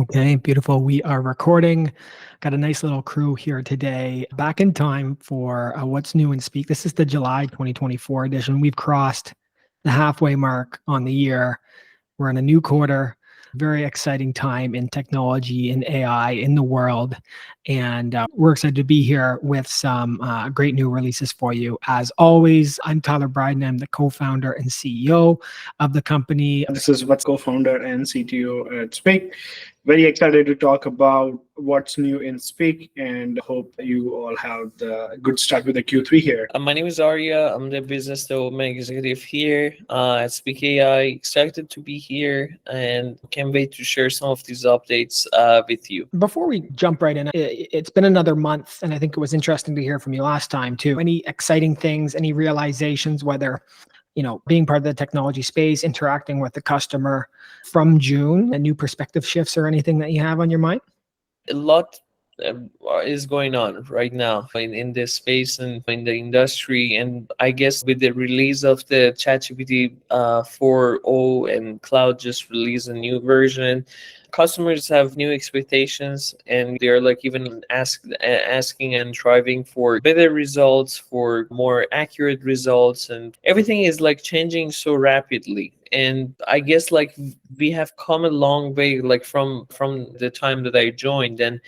Okay, beautiful. We are recording. Got a nice little crew here today. Back in time for What's New and Speak. This is the July 2024 edition. We've crossed the halfway mark on the year. We're in a new quarter. Very exciting time in technology and AI in the world. And we're excited to be here with some great new releases for you. As always, I'm Tyler Bryden. I'm the co-founder and CEO of the company. This is what's co-founder and CTO at Speak. Very excited to talk about what's new in Speak and hope you all have the good start with the Q3 here. My name is Arya. I'm the business development executive here at Speak AI. Excited to be here and can't wait to share some of these updates with you. Before we jump right in, it's been another month, and I think it was interesting to hear from you last time too. Any exciting things, any realizations, whether being part of the technology space, interacting with the customer from June, and new perspective shifts or anything that you have on your mind? A lot is going on right now in this space and in the industry. And I guess with the release of the ChatGPT 4.0 and Cloud just released a new version, customers have new expectations and they're like even asking and striving for better results, for more accurate results, and everything is like changing so rapidly. And I guess like we have come a long way like from the time that I joined. And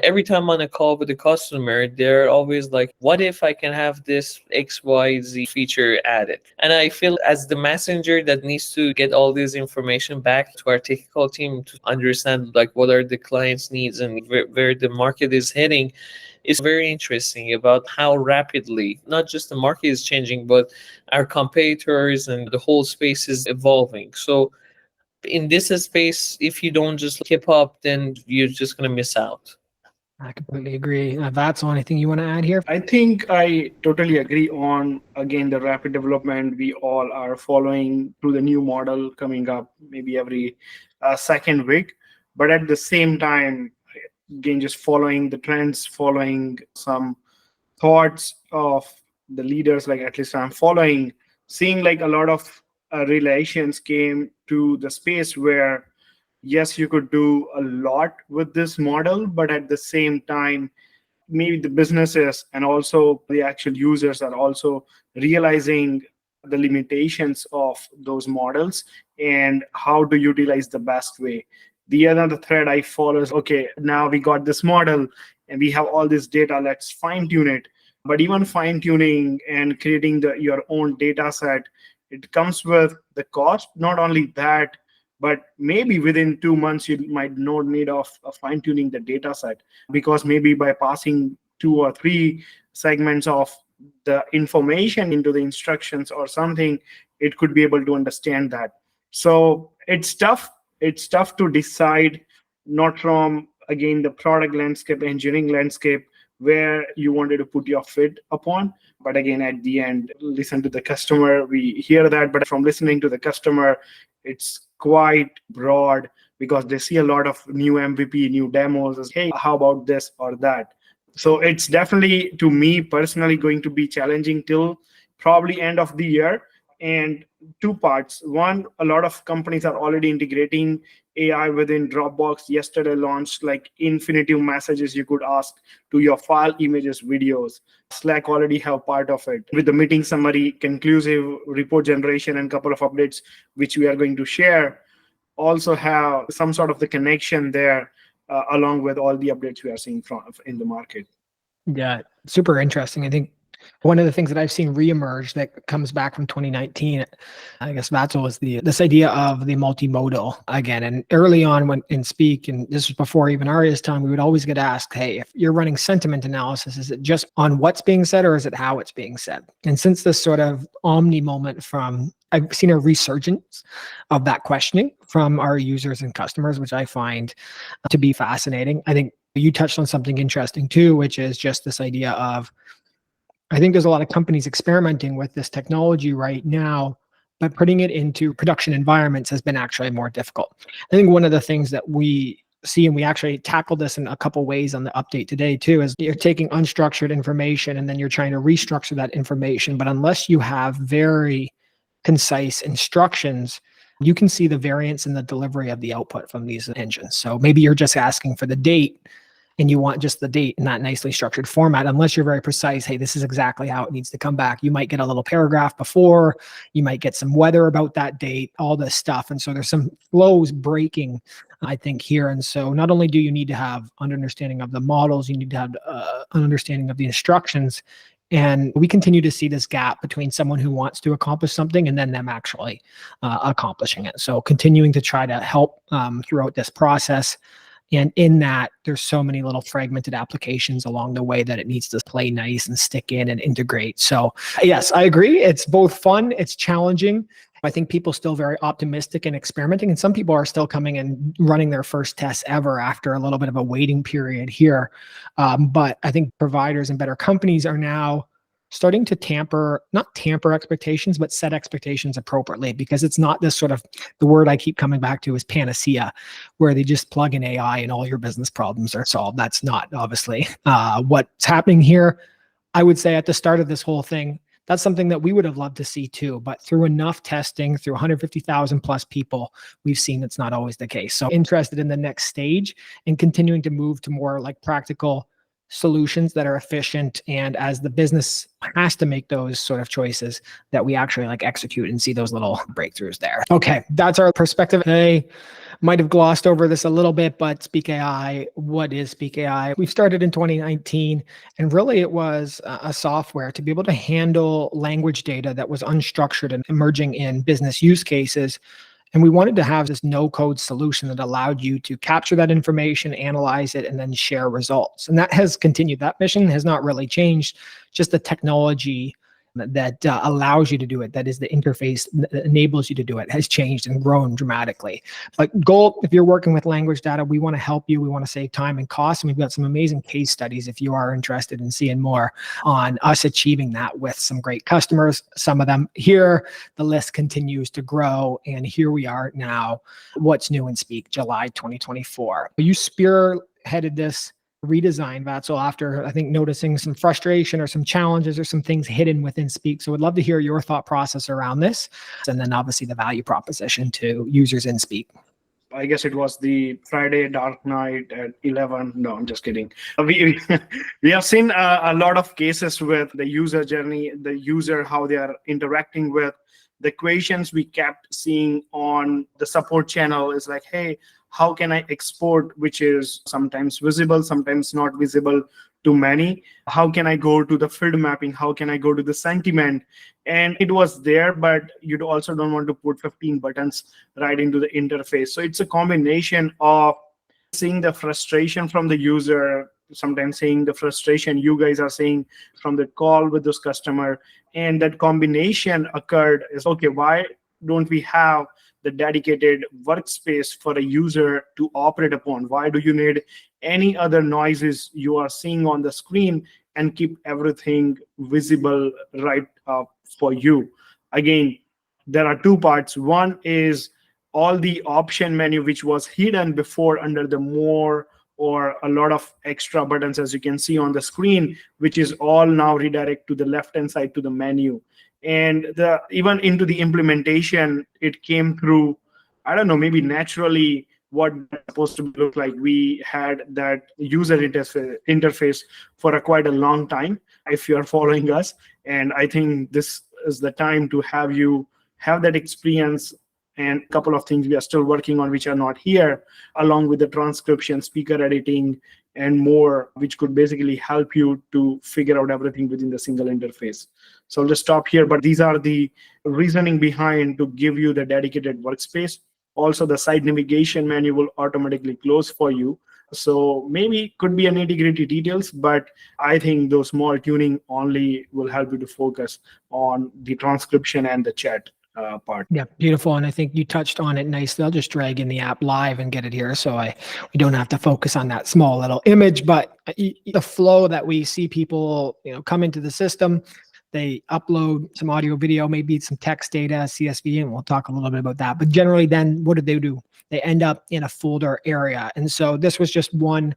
every time on a call with the customer, they're always like, what if I can have this XYZ feature added? And I feel as the messenger that needs to get all this information back to our technical team to understand like what are the client's needs and where the market is heading, is very interesting about how rapidly not just the market is changing, but our competitors and the whole space is evolving. So in this space, if you don't just keep up, then you're just going to miss out. I completely agree. Vatsal, anything you want to add here? I think I totally agree on, again, the rapid development. We all are following through the new model coming up maybe every second week. But at the same time, again, just following the trends, following some thoughts of the leaders, like at least I'm following, seeing like a lot of relations came to the space where, yes, you could do a lot with this model, but at the same time, maybe the businesses and also the actual users are also realizing the limitations of those models and how to utilize the best way. The other thread I follow is, okay, now we got this model and we have all this data, let's fine tune it. But even fine tuning and creating your own data set, it comes with the cost. Not only that, but maybe within 2 months, you might not need of fine tuning the data set, because maybe by passing 2 or 3 segments of the information into the instructions or something, it could be able to understand that. So it's tough. It's tough to decide, not from, again, the product landscape, engineering landscape, where you wanted to put your fit upon. But again, at the end, listen to the customer. We hear that, but from listening to the customer, it's quite broad because they see a lot of new MVP, new demos as, hey, how about this or that? So it's definitely, to me personally, going to be challenging till probably end of the year. And 2 parts. One, a lot of companies are already integrating AI within Dropbox. Yesterday launched like infinitive messages you could ask to your file, images, videos. Slack already have part of it with the meeting summary, conclusive report generation, and couple of updates, which we are going to share. Also have some sort of the connection there along with all the updates we are seeing in the market. Yeah, super interesting. I think one of the things that I've seen reemerge that comes back from 2019, I guess Vatsal, was this idea of the multimodal again. And early on when in Speak, and this was before even Arya's time, we would always get asked, hey, if you're running sentiment analysis, is it just on what's being said or is it how it's being said? And since this sort of omni moment I've seen a resurgence of that questioning from our users and customers, which I find to be fascinating. I think you touched on something interesting too, which is just this idea of, I think there's a lot of companies experimenting with this technology right now, but putting it into production environments has been actually more difficult. I think one of the things that we see, and we actually tackled this in a couple ways on the update today too, is you're taking unstructured information and then you're trying to restructure that information. But unless you have very concise instructions, you can see the variance in the delivery of the output from these engines. So maybe you're just asking for the date and you want just the date in that nicely structured format, unless you're very precise, hey, this is exactly how it needs to come back. You might get a little paragraph before, you might get some weather about that date, all this stuff. And so there's some flows breaking, I think, here. And so not only do you need to have an understanding of the models, you need to have an understanding of the instructions. And we continue to see this gap between someone who wants to accomplish something and then them actually accomplishing it. So continuing to try to help throughout this process. And in that, there's so many little fragmented applications along the way that it needs to play nice and stick in and integrate. So yes, I agree. It's both fun, it's challenging. I think people still very optimistic and experimenting. And some people are still coming and running their first tests ever after a little bit of a waiting period here. But I think providers and better companies are now starting to not tamper expectations, but set expectations appropriately, because it's not this sort of, the word I keep coming back to is panacea, where they just plug in AI and all your business problems are solved. That's not obviously what's happening here. I would say at the start of this whole thing, that's something that we would have loved to see too, but through enough testing, through 150,000 plus people, we've seen it's not always the case. So interested in the next stage and continuing to move to more like practical solutions that are efficient, and as the business has to make those sort of choices, that we actually like execute and see those little breakthroughs there. Okay, that's our perspective. I might have glossed over this a little bit, but Speak AI, what is Speak AI? We started in 2019, and really it was a software to be able to handle language data that was unstructured and emerging in business use cases. And we wanted to have this no-code solution that allowed you to capture that information, analyze it, and then share results. And that has continued. That mission has not really changed. Just the technology that allows you to do it, that is the interface that enables you to do it, has changed and grown dramatically. But goal, if you're working with language data, we want to help you. We want to save time and cost. And we've got some amazing case studies if you are interested in seeing more on us achieving that with some great customers. Some of them here, the list continues to grow. And here we are now. What's new in Speak, July 2024. You spearheaded this redesign, Vatsal, after I think noticing some frustration or some challenges or some things hidden within Speak. So would love to hear your thought process around this, and then obviously the value proposition to users in Speak. I guess it was the Friday dark night at 11. No, I'm just kidding. We have seen a lot of cases with the user journey, the user, how they are interacting with the questions we kept seeing on the support channel is like, hey, how can I export, which is sometimes visible, sometimes not visible to many? How can I go to the field mapping? How can I go to the sentiment? And it was there, but you also don't want to put 15 buttons right into the interface. So it's a combination of seeing the frustration from the user, sometimes seeing the frustration you guys are seeing from the call with this customer. And that combination occurred is, okay, why don't we have the dedicated workspace for a user to operate upon? Why do you need any other noises you are seeing on the screen and keep everything visible right for you? Again, there are two parts. One is all the option menu, which was hidden before under the more or a lot of extra buttons, as you can see on the screen, which is all now redirect to the left-hand side to the menu. And even into the implementation, it came through, I don't know, maybe naturally what it's supposed to look like. We had that user interface for quite a long time, if you're following us. And I think this is the time to have you have that experience. And a couple of things we are still working on, which are not here, along with the transcription, speaker editing, and more, which could basically help you to figure out everything within the single interface. So I'll just stop here, but these are the reasoning behind to give you the dedicated workspace. Also, the side navigation menu will automatically close for you. So maybe could be a nitty-gritty details, but I think those small tuning only will help you to focus on the transcription and the chat part. Yeah, beautiful. And I think you touched on it nicely. I'll just drag in the app live and get it here, so we don't have to focus on that small little image. But the flow that we see people, come into the system, they upload some audio, video, maybe some text data, CSV, and we'll talk a little bit about that. But generally, then what do? They end up in a folder area. And so this was just one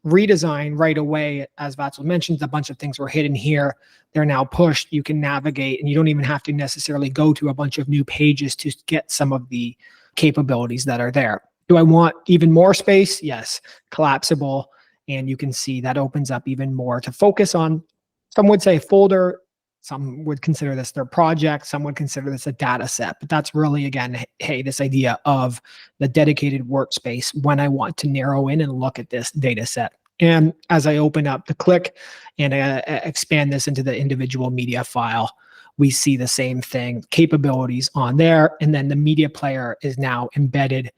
Redesign right away, as Vatsal mentioned, a bunch of things were hidden here. They're now pushed. You can navigate, and you don't even have to necessarily go to a bunch of new pages to get some of the capabilities that are there. Do I want even more space? Yes, collapsible. And you can see that opens up even more to focus on. Some would say folder. Some would consider this their project. Some would consider this a data set. But that's really, again, hey, this idea of the dedicated workspace when I want to narrow in and look at this data set. And as I open up the click and expand this into the individual media file, we see the same thing, capabilities on there. And then the media player is now embedded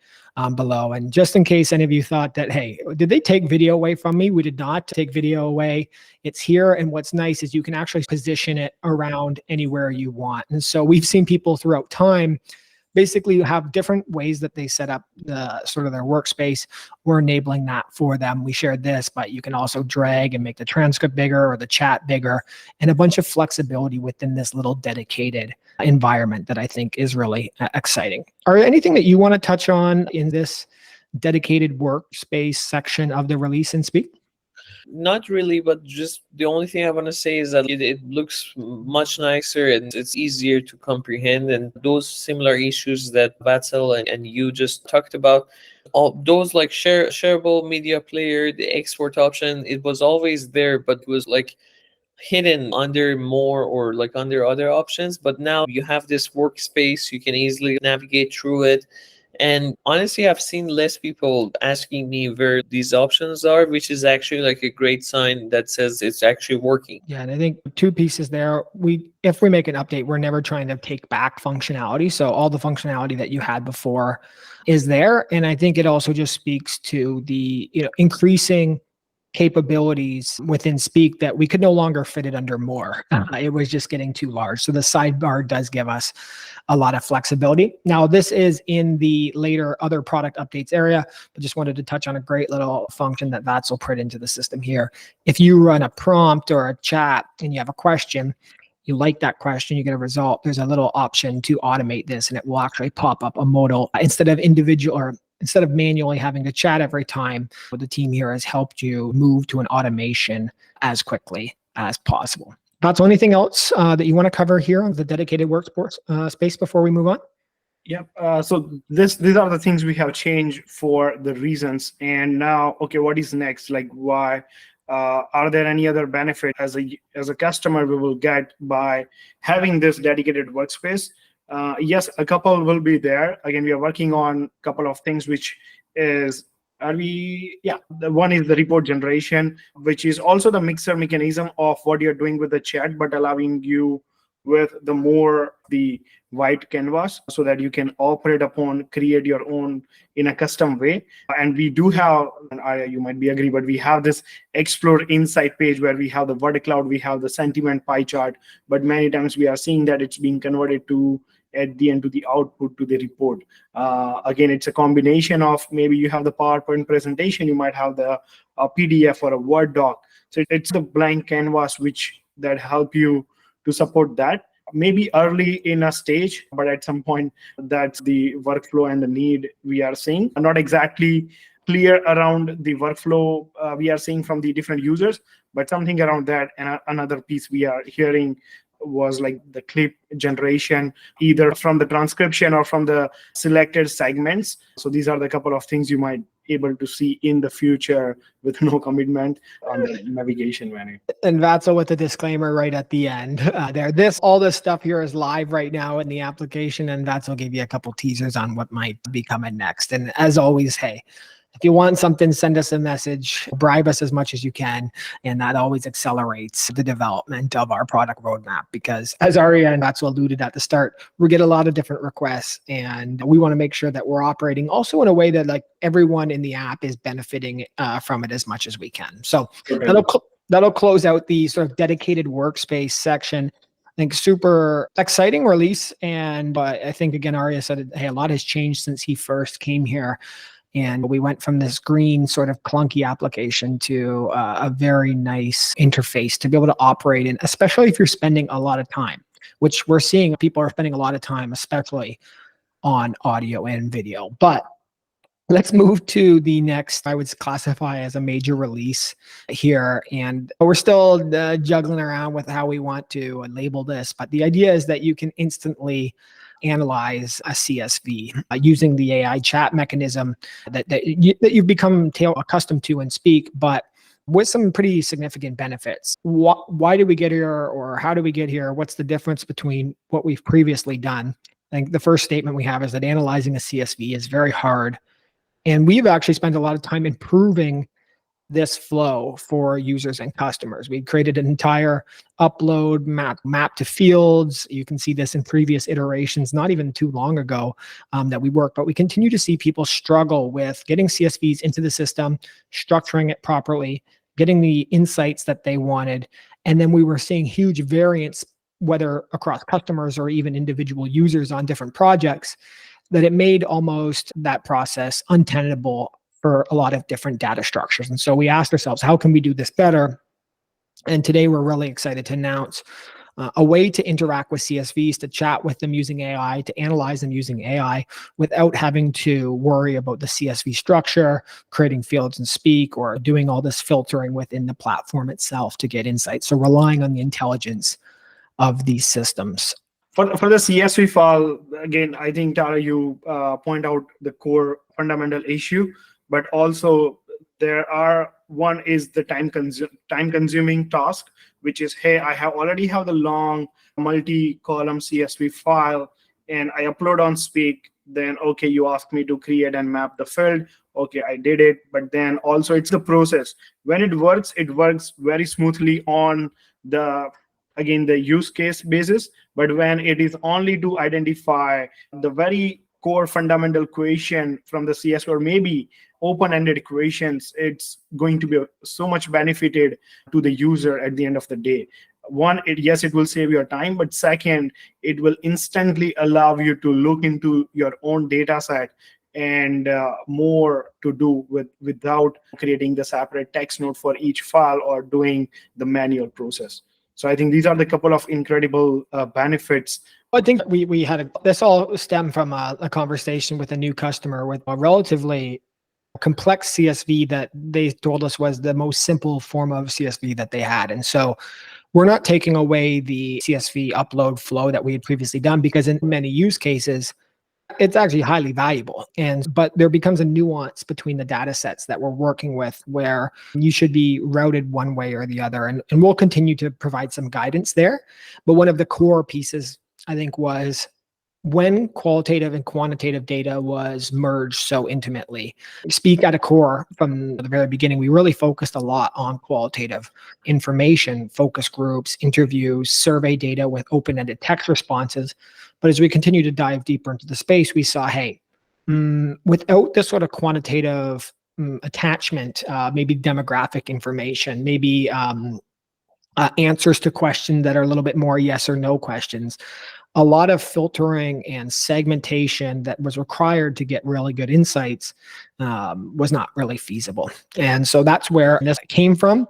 below. And just in case any of you thought that, hey, did they take video away from me? We did not take video away. It's here. And what's nice is you can actually position it around anywhere you want. And so we've seen people throughout time basically have different ways that they set up the sort of their workspace. We're enabling that for them. We shared this, but you can also drag and make the transcript bigger or the chat bigger, and a bunch of flexibility within this little dedicated environment that I think is really exciting. Are there anything that you want to touch on in this dedicated workspace section of the release and speak? Not really, but just the only thing I want to say is that it looks much nicer and it's easier to comprehend. And those similar issues that Vatsal and you just talked about, all those like shareable media player, the export option, it was always there, but it was like hidden under more or like under other options. But now you have this workspace, you can easily navigate through it. And honestly, I've seen less people asking me where these options are, which is actually like a great sign that says it's actually working. Yeah, and I think two pieces there. If we make an update, we're never trying to take back functionality. So all the functionality that you had before is there. And I think it also just speaks to the increasing capabilities within Speak that we could no longer fit it under more. It was just getting too large. So the sidebar does give us a lot of flexibility. Now, this is in the later other product updates area, but just wanted to touch on a great little function that Vatsal put into the system here. If you run a prompt or a chat and you have a question, you like that question, you get a result, there's a little option to automate this, and it will actually pop up a modal instead of manually having to chat every time. The team here has helped you move to an automation as quickly as possible. That's anything else that you want to cover here on the dedicated workspace space before we move on? Yeah. So these are the things we have changed for the reasons. And now, okay, what is next? Like, why? Are there any other benefit as a customer we will get by having this dedicated workspace? Yes, a couple will be there. Again, we are working on a couple of things, which is, the one is the report generation, which is also the mixer mechanism of what you're doing with the chat, but allowing you with the white canvas so that you can operate upon, create your own in a custom way. And we do have, and Arya, you might be agree, but we have this Explore Insight page where we have the word cloud, we have the sentiment pie chart, but many times we are seeing that it's being converted to at the end to the output to the report. Again, it's a combination of maybe you have the PowerPoint presentation, you might have the PDF or a Word doc. So it's the blank canvas that help you to support that. Maybe early in a stage, but at some point that's the workflow and the need we are seeing. Not exactly clear around the workflow we are seeing from the different users, but something around that. And another piece we are hearing was like the clip generation, either from the transcription or from the selected segments. So these are the couple of things you might able to see in the future with no commitment on the navigation menu. And Vatsal with the disclaimer right at the end there. All this stuff here is live right now in the application, and Vatsal gave you a couple teasers on what might be coming next. And as always, hey, if you want something, send us a message, bribe us as much as you can. And that always accelerates the development of our product roadmap, because as Arya and Vatsal alluded at the start, we get a lot of different requests, and we want to make sure that we're operating also in a way that like everyone in the app is benefiting from it as much as we can. So that'll close out the sort of dedicated workspace section. I think super exciting release. And I think, again, Arya said, hey, a lot has changed since he first came here. And we went from this green sort of clunky application to a very nice interface to be able to operate in, especially if you're spending a lot of time, which we're seeing people are spending a lot of time, especially on audio and video. But Let's move to the next, I would classify as a major release here. And we're still juggling around with how we want to label this. But the idea is that you can instantly analyze a CSV using the AI chat mechanism that you've become accustomed to in Speak, but with some pretty significant benefits. Why did we get here, or how did we get here? What's the difference between what we've previously done? I think the first statement we have is that analyzing a CSV is very hard. And we've actually spent a lot of time improving this flow for users and customers. We created an entire upload map to fields. You can see this in previous iterations, not even too long ago that we worked, but we continue to see people struggle with getting CSVs into the system, structuring it properly, getting the insights that they wanted. And then we were seeing huge variance, whether across customers or even individual users on different projects, that it made almost that process untenable for a lot of different data structures. And so we asked ourselves, how can we do this better? And today we're really excited to announce a way to interact with CSVs, to chat with them using AI, to analyze them using AI without having to worry about the CSV structure, creating fields in Speak, or doing all this filtering within the platform itself to get insights. So relying on the intelligence of these systems. For the CSV file, again, I think, Tyler, you point out the core fundamental issue, but also one is the time-consuming task, which is, hey, I already have the long multi-column CSV file, and I upload on Speak. Then, okay, you ask me to create and map the field. Okay, I did it. But then also it's the process. When it works very smoothly on the use case basis. But when it is only to identify the very core fundamental question from the CSV, or maybe open-ended questions, it's going to be so much benefited to the user at the end of the day. One, it will save your time, but second, it will instantly allow you to look into your own data set and more to do without creating the separate text note for each file or doing the manual process. So I think these are the couple of incredible benefits. I think we had this all stemmed from a conversation with a new customer with a relatively complex CSV that they told us was the most simple form of CSV that they had. And so we're not taking away the CSV upload flow that we had previously done, because in many use cases, it's actually highly valuable. But there becomes a nuance between the data sets that we're working with where you should be routed one way or the other. And we'll continue to provide some guidance there. But one of the core pieces, I think, was when qualitative and quantitative data was merged so intimately. Speak at a core from the very beginning, we really focused a lot on qualitative information, focus groups, interviews, survey data with open-ended text responses. But as we continue to dive deeper into the space, we saw, hey, without this sort of quantitative attachment, maybe demographic information, maybe answers to questions that are a little bit more yes or no questions, a lot of filtering and segmentation that was required to get really good insights was not really feasible. And so that's where this came from.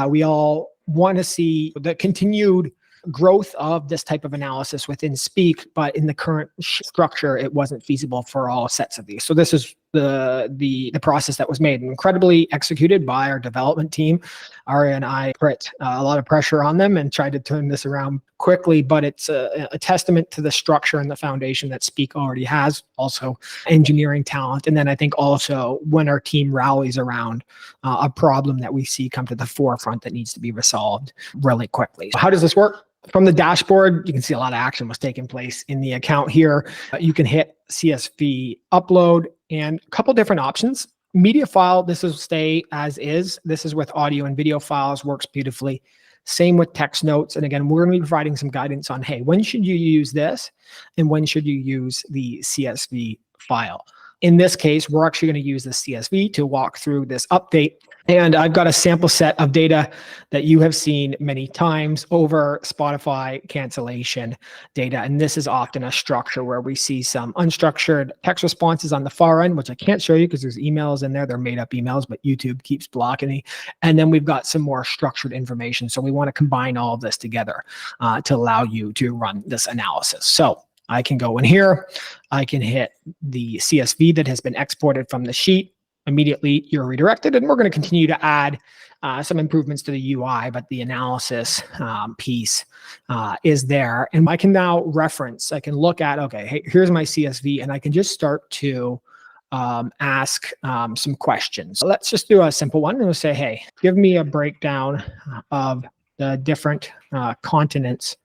We all want to see the continued growth of this type of analysis within Speak, but in the current structure, it wasn't feasible for all sets of these. So this is the process that was made, incredibly executed by our development team. Arya and I put a lot of pressure on them and tried to turn this around quickly, but it's a testament to the structure and the foundation that Speak already has, also engineering talent. And then I think also when our team rallies around a problem that we see come to the forefront that needs to be resolved really quickly. So how does this work? From the dashboard, you can see a lot of action was taking place in the account here. You can hit CSV upload and a couple different options. Media file, this will stay as is. This is with audio and video files, works beautifully. Same with text notes. And again, we're going to be providing some guidance on, hey, when should you use this? And when should you use the CSV file? In this case, we're actually going to use the CSV to walk through this update. And I've got a sample set of data that you have seen many times over Spotify cancellation data. And this is often a structure where we see some unstructured text responses on the far end, which I can't show you because there's emails in there. They're made up emails, but YouTube keeps blocking me. And then we've got some more structured information. So we want to combine all of this together to allow you to run this analysis. So I can go in here, I can hit the CSV that has been exported from the sheet. Immediately you're redirected, and we're going to continue to add some improvements to the UI, but the analysis piece is there. And I can now reference, I can look at, okay, hey, here's my CSV, and I can just start to ask some questions. So let's just do a simple one. We'll say, hey, give me a breakdown of the different continents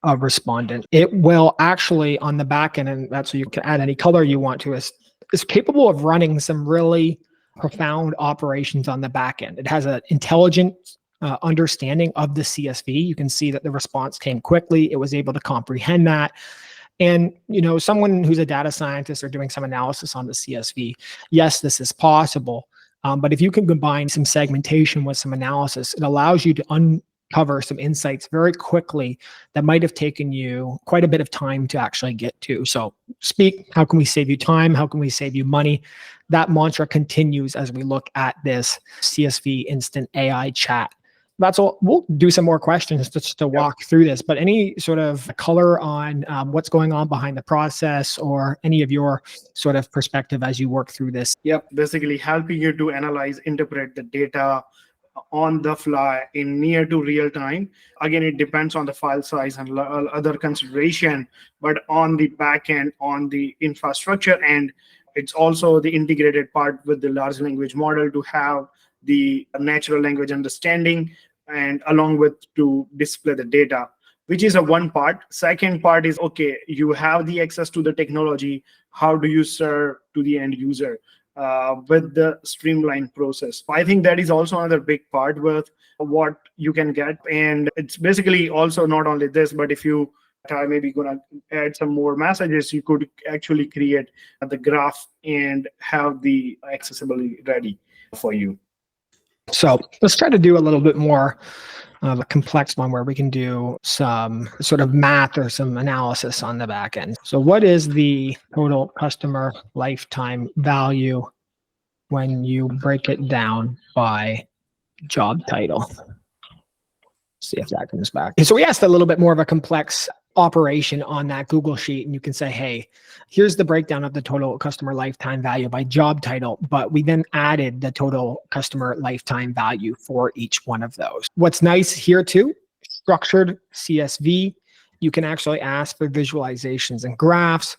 of respondent. It will actually, on the back end, and that's so you can add any color you want to, is capable of running some really profound operations on the back end. It has an intelligent understanding of the CSV. You can see that the response came quickly. It was able to comprehend that. And, someone who's a data scientist or doing some analysis on the CSV, yes, this is possible. But if you can combine some segmentation with some analysis, it allows you to uncover some insights very quickly that might have taken you quite a bit of time to actually get to. So speak, how can we save you time? How can we save you money? That mantra continues as we look at this CSV instant AI chat. That's all. We'll do some more questions just to walk through this, but any sort of color on what's going on behind the process, or any of your sort of perspective as you work through this? Yep, basically helping you to analyze, interpret the data on the fly in near to real time. Again, it depends on the file size and other consideration, but on the back end, on the infrastructure end, it's also the integrated part with the large language model to have the natural language understanding, and along with to display the data, which is a one part. Second part is, okay, you have the access to the technology. How do you serve to the end user with the streamlined process? I think that is also another big part with what you can get. And it's basically also not only this, but if you are maybe going to add some more messages, you could actually create the graph and have the accessibility ready for you. So let's try to do a little bit more of a complex one where we can do some sort of math or some analysis on the back end. So what is the total customer lifetime value when you break it down by job title? See if that comes back. So we asked a little bit more of a complex operation on that Google sheet, and you can say, hey, here's the breakdown of the total customer lifetime value by job title, but we then added the total customer lifetime value for each one of those. What's nice here too, structured CSV, you can actually ask for visualizations and graphs,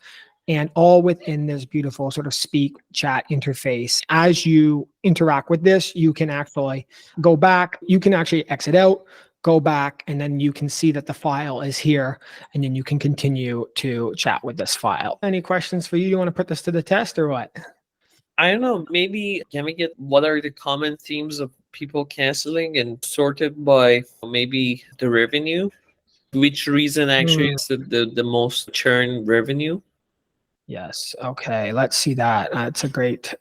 and all within this beautiful sort of speak chat interface. As you interact with this, you can actually go back, you can actually exit out, go back, and then you can see that the file is here, and then you can continue to chat with this file. Any questions for you? You want to put this to the test or what? I don't know. Maybe can we get what are the common themes of people canceling and sorted by maybe the revenue? Which reason actually is the most churn revenue? Yes. Okay. Let's see that. That's a great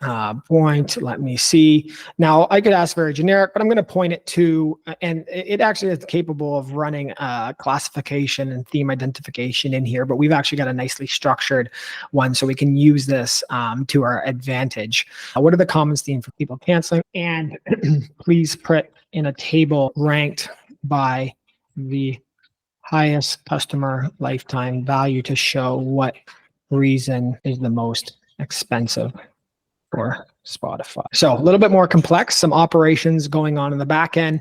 point. Let me see. Now, I could ask very generic, but I'm going to point it to, and it actually is capable of running classification and theme identification in here, but we've actually got a nicely structured one, so we can use this to our advantage. What are the common themes for people canceling? And please put in a table ranked by the highest customer lifetime value to show what reason is the most expensive for Spotify. So a little bit more complex, some operations going on in the back end,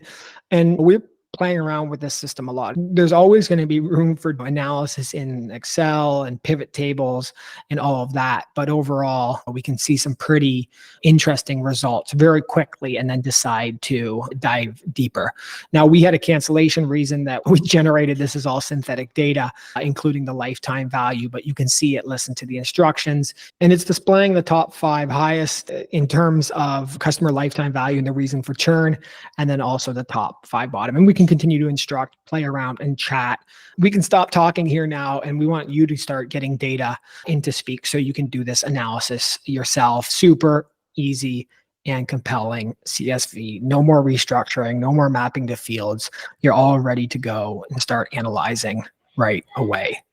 and we're playing around with this system a lot. There's always going to be room for analysis in Excel and pivot tables and all of that. But overall, we can see some pretty interesting results very quickly and then decide to dive deeper. Now, we had a cancellation reason that we generated. This is all synthetic data, including the lifetime value, but you can see it, listen to the instructions, and it's displaying the top 5 highest in terms of customer lifetime value and the reason for churn, and then also the top 5 bottom. And we can continue to instruct, play around, and chat. We can stop talking here now, and we want you to start getting data into Speak so you can do this analysis yourself. Super easy and compelling CSV. No more restructuring, no more mapping to fields. You're all ready to go and start analyzing right away.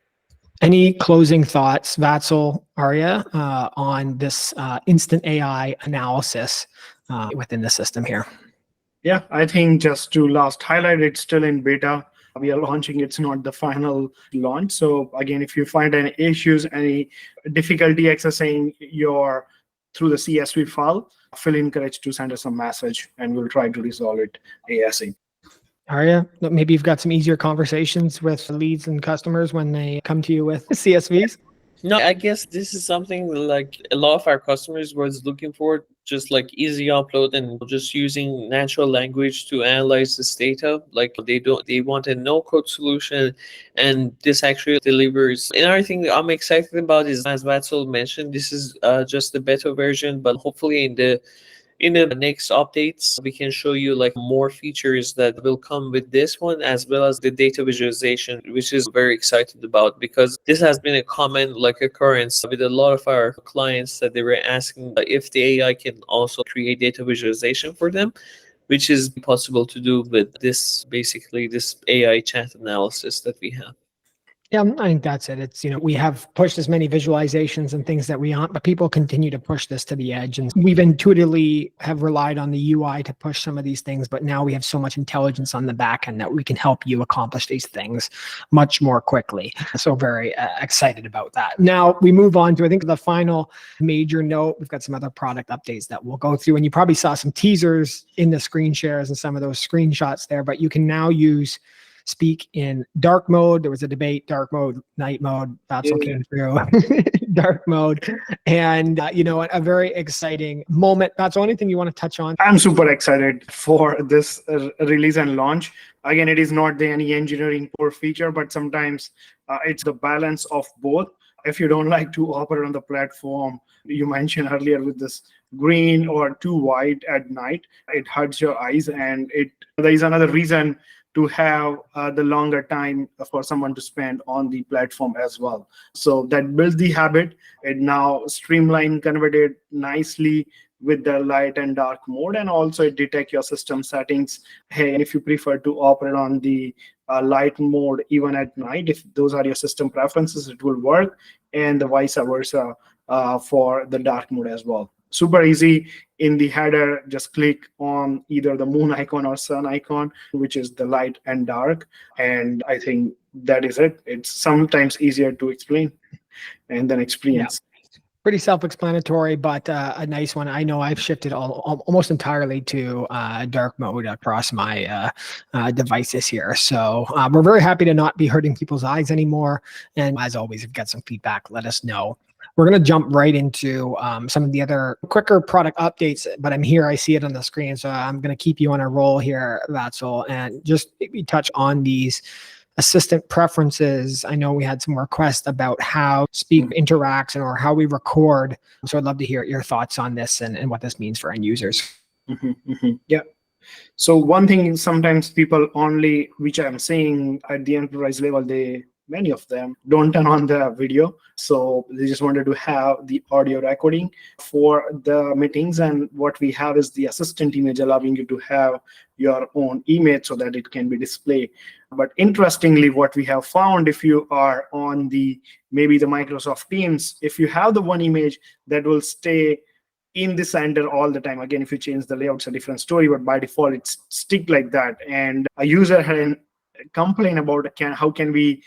Any closing thoughts, Vatsal, Arya, on this instant AI analysis within the system here? Yeah, I think just to last highlight, it's still in beta. We are launching. It's not the final launch. So again, if you find any issues, any difficulty accessing your through the CSV file, feel encouraged to send us a message and we'll try to resolve it ASAP. Arya, maybe you've got some easier conversations with leads and customers when they come to you with CSVs. No, I guess this is something like a lot of our customers was looking for, just like easy upload and just using natural language to analyze this data. Like they want a no-code solution, and this actually delivers. Another thing that I'm excited about is, as Vatsal mentioned, this is just the beta version, but hopefully in the next updates, we can show you like more features that will come with this one, as well as the data visualization, which is very excited about, because this has been a common like occurrence with a lot of our clients that they were asking if the AI can also create data visualization for them, which is possible to do with this, basically this AI chat analysis that we have. Yeah, I think that's it. It's, we have pushed as many visualizations and things that we want, but people continue to push this to the edge. And we've intuitively have relied on the UI to push some of these things, but now we have so much intelligence on the back end that we can help you accomplish these things much more quickly. So very excited about that. Now we move on to, I think, the final major note. We've got some other product updates that we'll go through, and you probably saw some teasers in the screen shares and some of those screenshots there, but you can now use speak in dark mode. There was a debate, dark mode, night mode. Vatsal came through dark mode. And, a very exciting moment. That's the only thing you want to touch on. I'm super excited for this release and launch. Again, it is not any engineering core feature, but sometimes it's the balance of both. If you don't like to operate on the platform, you mentioned earlier with this green or too white at night, it hurts your eyes. And there is another reason to have the longer time for someone to spend on the platform as well. So that builds the habit. It now streamlined, converted nicely with the light and dark mode, and also it detects your system settings. Hey, and if you prefer to operate on the light mode even at night, if those are your system preferences, it will work, and the vice versa for the dark mode as well. Super easy. In the header, just click on either the moon icon or sun icon, which is the light and dark. And I think that is it. It's sometimes easier to explain and then experience. Yeah. Pretty self-explanatory, but a nice one. I know I've shifted almost entirely to dark mode across my devices here. So we're very happy to not be hurting people's eyes anymore. And as always, if you've got some feedback, let us know. We're going to jump right into some of the other quicker product updates, but I'm here, I see it on the screen. So I'm going to keep you on a roll here, Vatsal, and just maybe touch on these assistant preferences. I know we had some requests about how Speak interacts or how we record. So I'd love to hear your thoughts on this and what this means for end users. Yeah. So one thing, sometimes people only, which I'm seeing at the enterprise level, many of them don't turn on the video. So they just wanted to have the audio recording for the meetings. And what we have is the assistant image, allowing you to have your own image so that it can be displayed. But interestingly, what we have found, if you are on maybe the Microsoft Teams, if you have the one image that will stay in the center all the time. Again, if you change the layout, it's a different story, but by default, it's stick like that. And a user had complained about how can we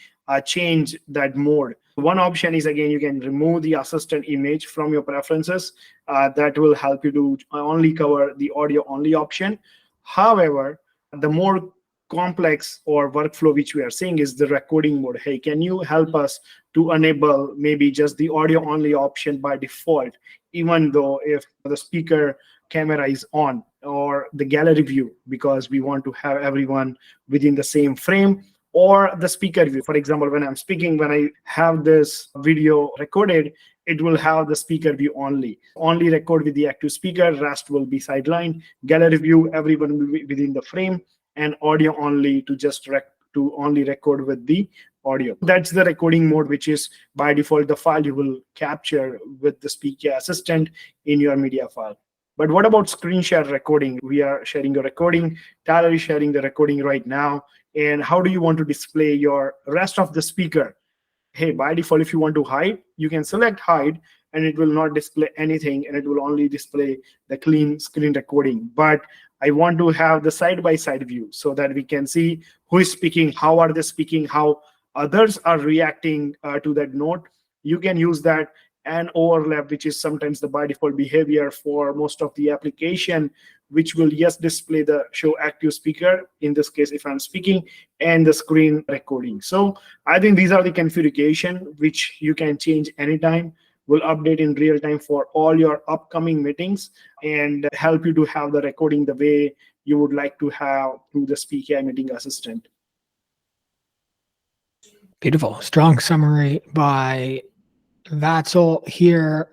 change that mode. One option is, again, you can remove the assistant image from your preferences. That will help you to only cover the audio only option. However, the more complex or workflow which we are seeing is the recording mode. Hey, can you help us to enable maybe just the audio only option by default, even though if the speaker camera is on, or the gallery view, because we want to have everyone within the same frame, or the speaker view. For example, when I'm speaking, when I have this video recorded, it will have the speaker view only record with the active speaker, rest will be sidelined. Gallery view, everyone will be within the frame, and audio only to just only record with the audio. That's the recording mode, which is by default the file you will capture with the speaker assistant in your media file. But what about screen share recording? We are sharing a recording. Tyler is sharing the recording right now. And how do you want to display your rest of the speaker? Hey, by default, if you want to hide, you can select hide, and it will not display anything, and it will only display the clean screen recording. But I want to have the side-by-side view so that we can see who is speaking, how are they speaking, how others are reacting to that note. You can use that and overlap, which is sometimes the by default behavior for most of the application, which will display the show active speaker, in this case if I'm speaking, and the screen recording. So I think these are the configuration which you can change anytime, will update in real time for all your upcoming meetings, and help you to have the recording the way you would like to have through the Speak AI Meeting Assistant. Beautiful. Strong summary by Vatsal here.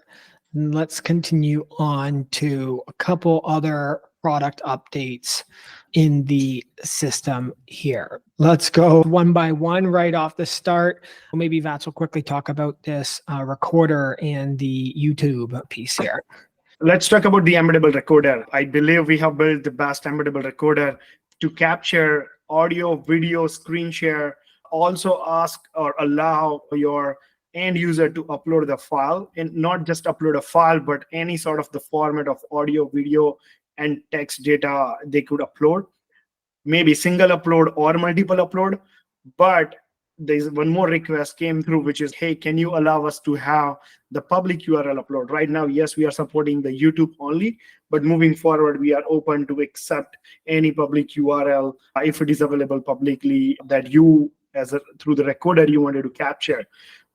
Let's continue on to a couple other product updates in the system here. Let's go one by one right off the start. Maybe Vatsal quickly talk about this recorder and the YouTube piece here. Let's talk about the embeddable recorder. I believe we have built the best embeddable recorder to capture audio, video, screen share, also ask or allow your end user to upload the file, and not just upload a file, but any sort of the format of audio, video, and text data they could upload, maybe single upload or multiple upload. But there's one more request came through, which is, hey, can you allow us to have the public URL upload? Right now, yes, we are supporting the YouTube only, but moving forward, we are open to accept any public URL if it is available publicly that you, through the recorder, you wanted to capture.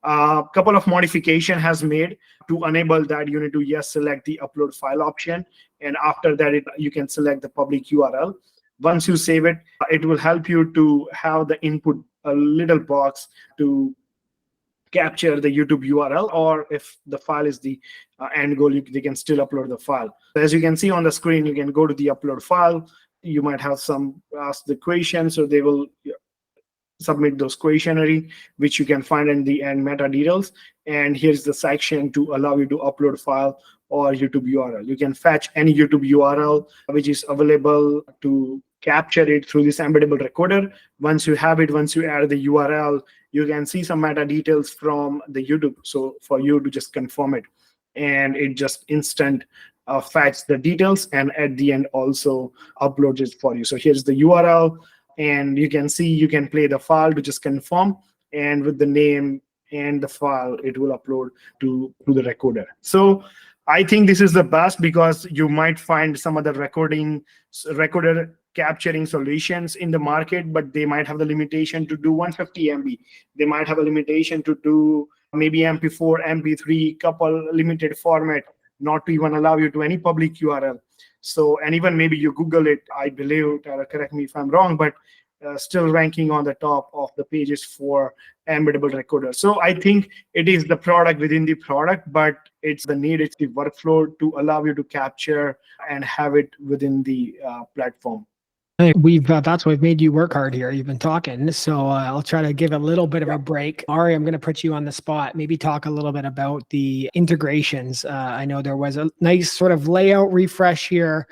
A couple of modification has made to enable that. You need to select the upload file option, and after that you can select the public URL. Once you save it, it will help you to have the input, a little box to capture the YouTube URL, or if the file is the end goal, they can still upload the file. As you can see on the screen, you can go to the upload file. You might have some ask the question, so they will submit those questionnaire, which you can find in the end meta details. And here's the section to allow you to upload file or YouTube URL. You can fetch any YouTube URL which is available to capture it through this embeddable recorder. Once you have it, once you add the URL, you can see some meta details from the YouTube. So for you to just confirm it, and it just instant fetch the details, and at the end also uploads it for you. So here's the URL. And you can see you can play the file to just confirm, and with the name and the file, it will upload to the recorder. So I think this is the best, because you might find some other recorder capturing solutions in the market, but they might have the limitation to do 150 MB. They might have a limitation to do maybe MP4, MP3, couple limited format, not to even allow you to any public URL. So, and even maybe you Google it, I believe, Tyler, correct me if I'm wrong, but still ranking on the top of the pages for embeddable recorder. So I think it is the product within the product, but it's the need, it's the workflow to allow you to capture and have it within the platform. That's what made you work hard here. You've been talking, so I'll try to give a little bit of a break. Arya, I'm going to put you on the spot. Maybe talk a little bit about the integrations. I know there was a nice sort of layout refresh here,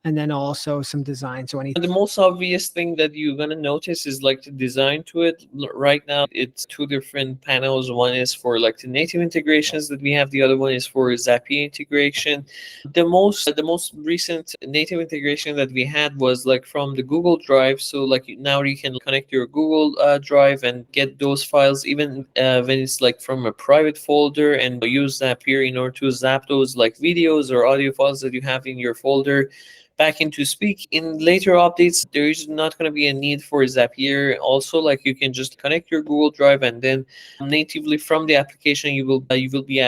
and then also some design. So the most obvious thing that you're going to notice is like the design to it. Right now, it's two different panels. One is for like the native integrations that we have. The other one is for Zapier integration. The most recent native integration that we had was like from the Google Drive. So like now you can connect your Google Drive and get those files even when it's like from a private folder, and use Zapier in order to zap those like videos or audio files that you have in your folder back into Speak. In later updates, there is not going to be a need for Zapier. Also, like you can just connect your Google Drive, and then natively from the application, you will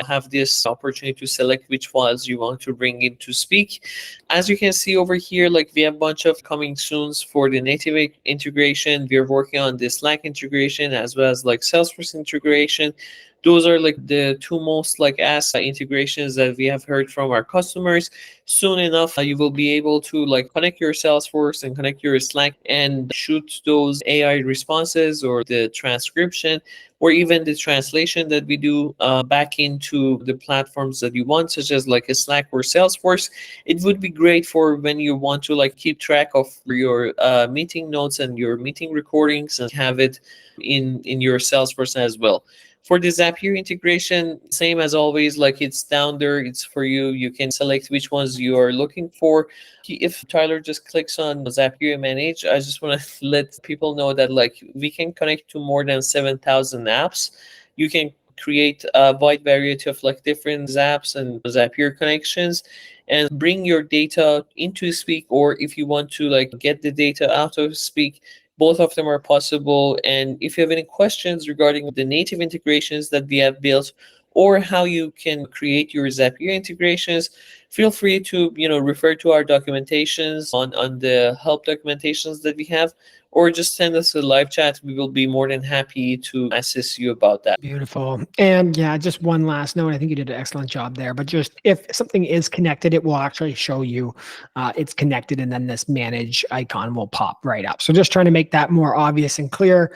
have this opportunity to select which files you want to bring into Speak. As you can see over here, like we have a bunch of coming soons for the native integration. We are working on the Slack integration as well as like Salesforce integration. Those are like the two most like integrations that we have heard from our customers. Soon enough, you will be able to like connect your Salesforce and connect your Slack and shoot those AI responses or the transcription or even the translation that we do back into the platforms that you want, such as like a Slack or Salesforce. It would be great for when you want to like keep track of your meeting notes and your meeting recordings and have it in your Salesforce as well. For the Zapier integration, same as always, like it's down there, it's for you. You can select which ones you are looking for. If Tyler just clicks on Zapier Manage, I just want to let people know that like we can connect to more than 7,000 apps. You can create a wide variety of like different Zaps and Zapier connections and bring your data into Speak, or if you want to like get the data out of Speak, both of them are possible. And if you have any questions regarding the native integrations that we have built or how you can create your Zapier integrations, feel free to refer to our documentations on the help documentations that we have, or just send us a live chat. We will be more than happy to assist you about that. Beautiful. And yeah, just one last note. I think you did an excellent job there. But just if something is connected, it will actually show you it's connected, and then this manage icon will pop right up. So just trying to make that more obvious and clear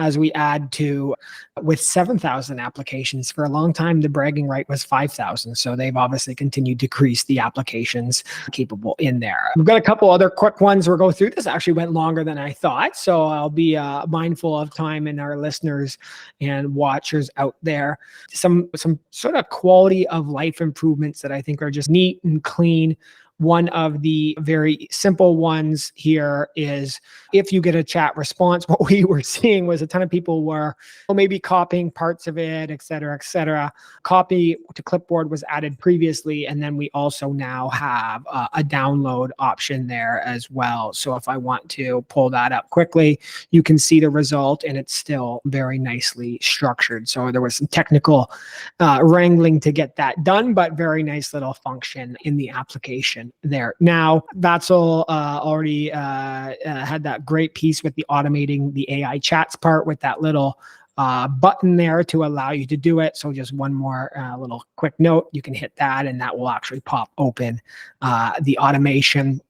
as we add to, with 7,000 applications. For a long time, the bragging right was 5,000. So they've obviously continued to decrease the applications capable in there. We've got a couple other quick ones we'll go through. This actually went longer than I thought. So I'll be mindful of time and our listeners and watchers out there. Some sort of quality of life improvements that I think are just neat and clean. One of the very simple ones here is if you get a chat response, what we were seeing was a ton of people were maybe copying parts of it, et cetera, et cetera. Copy to clipboard was added previously. And then we also now have a download option there as well. So if I want to pull that up quickly, you can see the result, and it's still very nicely structured. So there was some technical wrangling to get that done, but very nice little function in the application there. Now, Vatsal already had that great piece with the automating the AI chats part with that little button there to allow you to do it. So just one more little quick note, you can hit that and that will actually pop open the automation.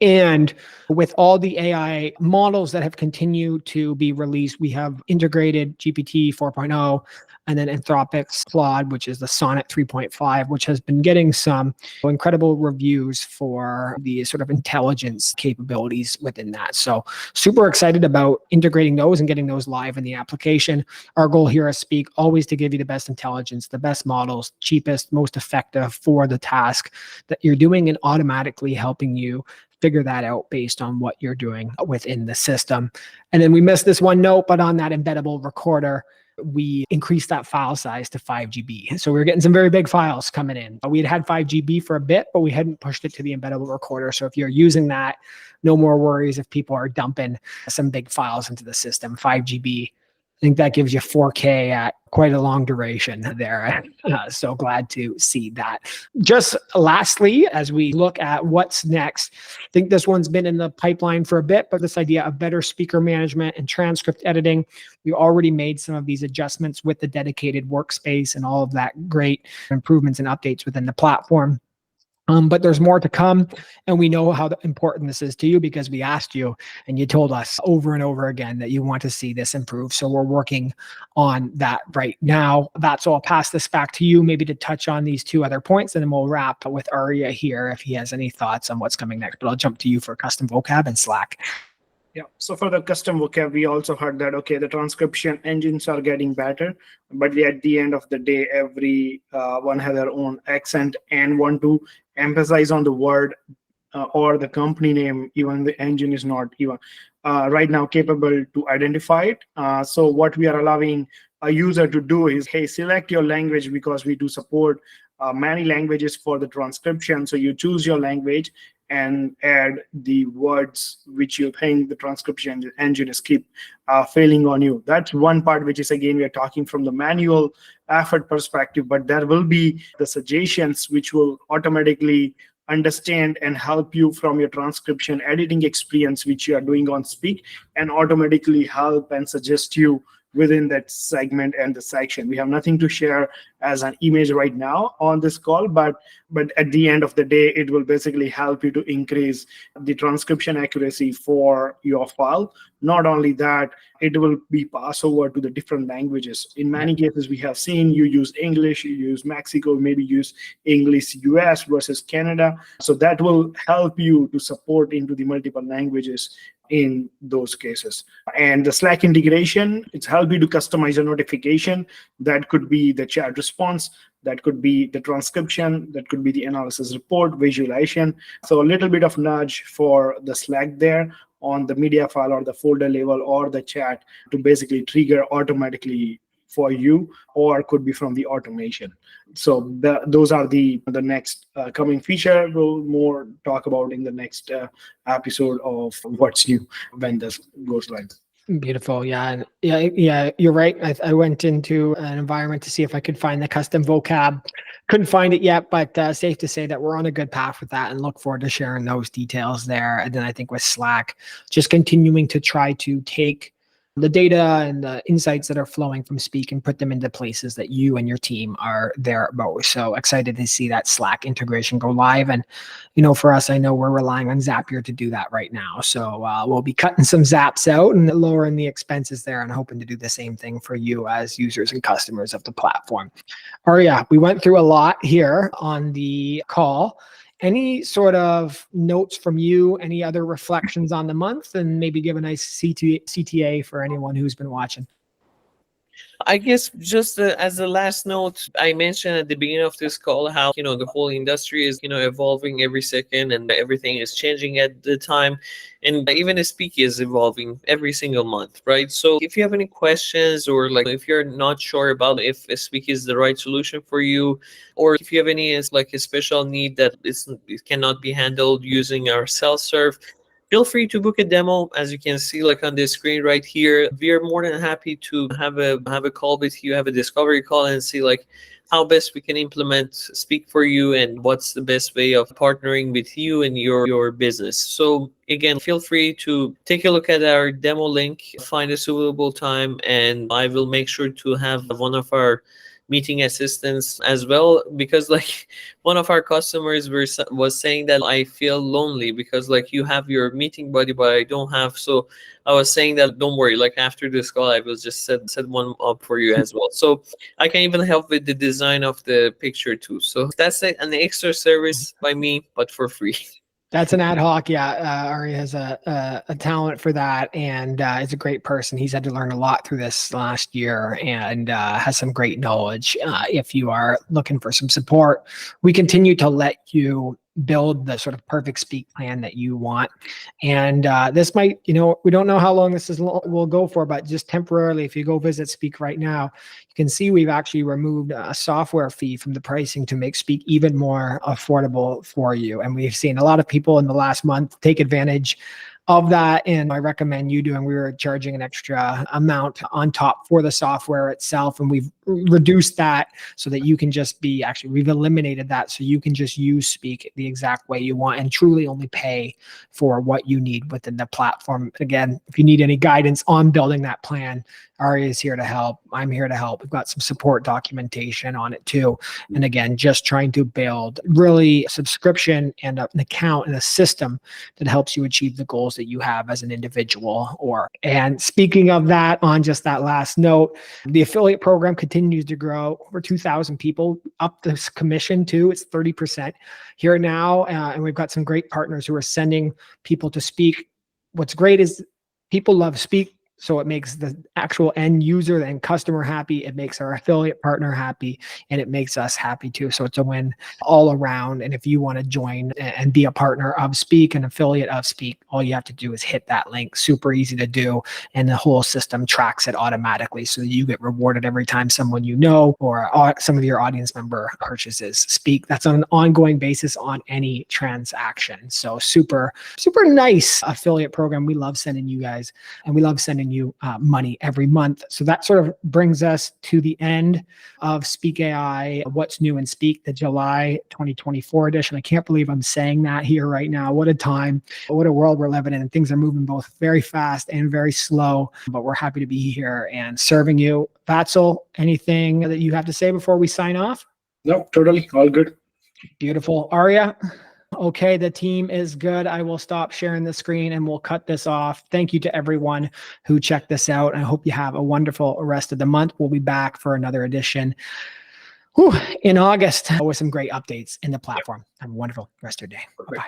And with all the AI models that have continued to be released, we have integrated GPT 4.0 and then Anthropic's Claude, which is the Sonnet 3.5, which has been getting some incredible reviews for the sort of intelligence capabilities within that. So super excited about integrating those and getting those live in the application. Our goal here at Speak, always to give you the best intelligence, the best models, cheapest, most effective for the task that you're doing, and automatically helping you figure that out based on what you're doing within the system. And then we missed this one note, but on that embeddable recorder, we increased that file size to 5 GB. So we were getting some very big files coming in. We had 5 GB for a bit, but we hadn't pushed it to the embeddable recorder. So if you're using that, no more worries if people are dumping some big files into the system. 5 GB. I think that gives you 4K at quite a long duration there. So glad to see that. Just lastly, as we look at what's next, I think this one's been in the pipeline for a bit, but this idea of better speaker management and transcript editing, we already made some of these adjustments with the dedicated workspace and all of that great improvements and updates within the platform. But there's more to come, and we know how important this is to you because we asked you and you told us over and over again that you want to see this improve. So we're working on that right now. So I'll pass this back to you maybe to touch on these two other points, and then we'll wrap with Arya here if he has any thoughts on what's coming next. But I'll jump to you for custom vocab and Slack. Yeah, so for the custom vocab, we also heard that, okay, the transcription engines are getting better, but at the end of the day, every one has their own accent and want to emphasize on the word or the company name, even the engine is not even right now capable to identify it. So what we are allowing a user to do is, hey, select your language, because we do support many languages for the transcription. So you choose your language and add the words which you think the transcription engine is keep failing on you. That's one part, which is, again, we are talking from the manual effort perspective, but there will be the suggestions which will automatically understand and help you from your transcription editing experience, which you are doing on Speak, and automatically help and suggest you within that segment and the section. We have nothing to share as an image right now on this call, but at the end of the day, it will basically help you to increase the transcription accuracy for your file. Not only that, it will be passed over to the different languages. In many cases, we have seen you use English, you use Mexico, maybe use English US versus Canada. So that will help you to support into the multiple languages in those cases. And the Slack integration, it's helped you to customize a notification. That could be the chat response, that could be the transcription, that could be the analysis report, visualization. So a little bit of nudge for the Slack there on the media file or the folder level or the chat to basically trigger automatically for you, or could be from the automation. So those are the next coming feature. We'll more talk about in the next episode of what's new when this goes live. Beautiful. Yeah. And yeah, you're right. I went into an environment to see if I could find the custom vocab. Couldn't find it yet, but safe to say that we're on a good path with that and look forward to sharing those details there. And then I think with Slack, just continuing to try to take the data and the insights that are flowing from Speak and put them into places that you and your team are there about. So excited to see that Slack integration go live. And, for us, I know we're relying on Zapier to do that right now. So we'll be cutting some Zaps out and lowering the expenses there and hoping to do the same thing for you as users and customers of the platform. Arya, we went through a lot here on the call. Any sort of notes from you, any other reflections on the month, and maybe give a nice CTA for anyone who's been watching? I guess just as a last note, I mentioned at the beginning of this call how, the whole industry is, evolving every second and everything is changing at the time. And even Speak is evolving every single month, right? So if you have any questions or if you're not sure about if Speak is the right solution for you, or if you have any a special need that it cannot be handled using our self-serve, feel free to book a demo. As you can see, on the screen right here, we are more than happy to have a call with you, have a discovery call, and see how best we can implement Speak for you and what's the best way of partnering with you and your business. So again, feel free to take a look at our demo link, find a suitable time, and I will make sure to have one of our meeting assistants as well, because one of our customers was saying that I feel lonely because you have your meeting buddy but I don't have. So I was saying that don't worry, after this call I will just set one up for you as well. So I can even help with the design of the picture too. So that's an extra service by me, but for free. That's an ad hoc. Yeah. Arya has a talent for that and is a great person. He's had to learn a lot through this last year and has some great knowledge. If you are looking for some support, we continue to let you build the sort of perfect Speak plan that you want. And this might, we don't know how long this will go for, but just temporarily, if you go visit Speak right now, you can see we've actually removed a software fee from the pricing to make Speak even more affordable for you. And we've seen a lot of people in the last month take advantage of that. And I recommend you doing, we were charging an extra amount on top for the software itself. And we've reduced that so that you can just we've eliminated that. So you can just use Speak the exact way you want and truly only pay for what you need within the platform. Again, if you need any guidance on building that plan, Arya is here to help. I'm here to help. We've got some support documentation on it too. And again, just trying to build really a subscription and an account and a system that helps you achieve the goals that you have as an individual. And speaking of that, on just that last note, the affiliate program continues to grow. Over 2,000 people up this commission too. It's 30% here now. And we've got some great partners who are sending people to Speak. What's great is people love Speak. So it makes the actual end user and customer happy. It makes our affiliate partner happy, and it makes us happy too. So it's a win all around. And if you want to join and be a partner of Speak, an affiliate of Speak, all you have to do is hit that link. Super easy to do. And the whole system tracks it automatically. So you get rewarded every time someone or some of your audience member purchases Speak. That's on an ongoing basis on any transaction. So super, super nice affiliate program. We love sending you guys, and we love sending you money every month. So that sort of brings us to the end of Speak AI, What's New in Speak, the July 2024 edition. I can't believe I'm saying that here right now. What a time, what a world we're living in. And things are moving both very fast and very slow, but we're happy to be here and serving you. Vatsal, anything that you have to say before we sign off? No, totally. All good. Beautiful. Arya? Okay, the team is good. I will stop sharing the screen and we'll cut this off. Thank you to everyone who checked this out. I hope you have a wonderful rest of the month. We'll be back for another edition in August with some great updates in the platform. Have a wonderful rest of your day. Bye-bye.